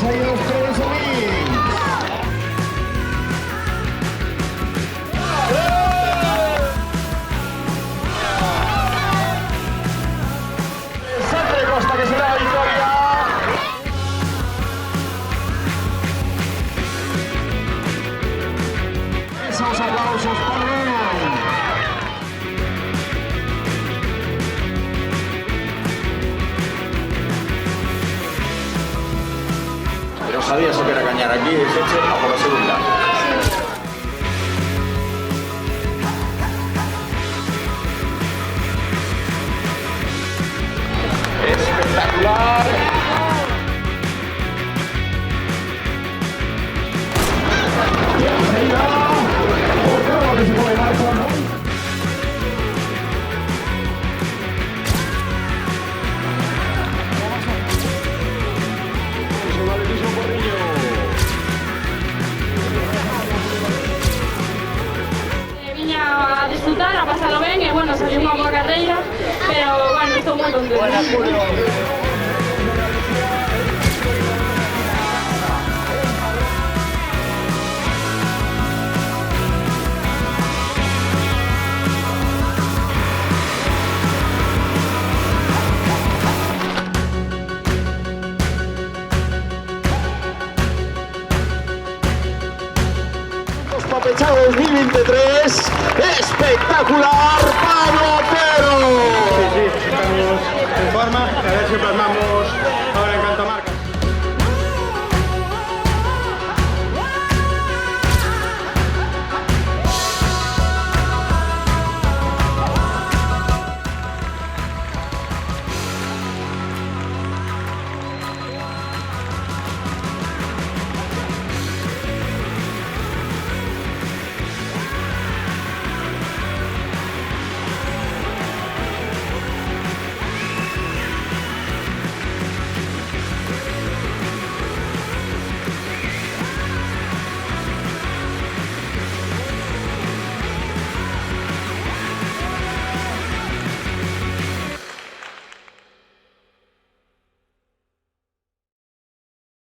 ahí a los tres amigos. Sandre Costa que se da la victoria. Esos aplausos para él. Pero sabía eso que era cañar aquí, es hecho a por la segunda. Espectacular. Viña a disfrutar, a pasarlo ben e, bueno, saliu unha boa carreira, pero, bueno, estou moi contenta. Papechado 2023, espectacular Pablo Otero. Sí, estamos en forma, a ver si plasmamos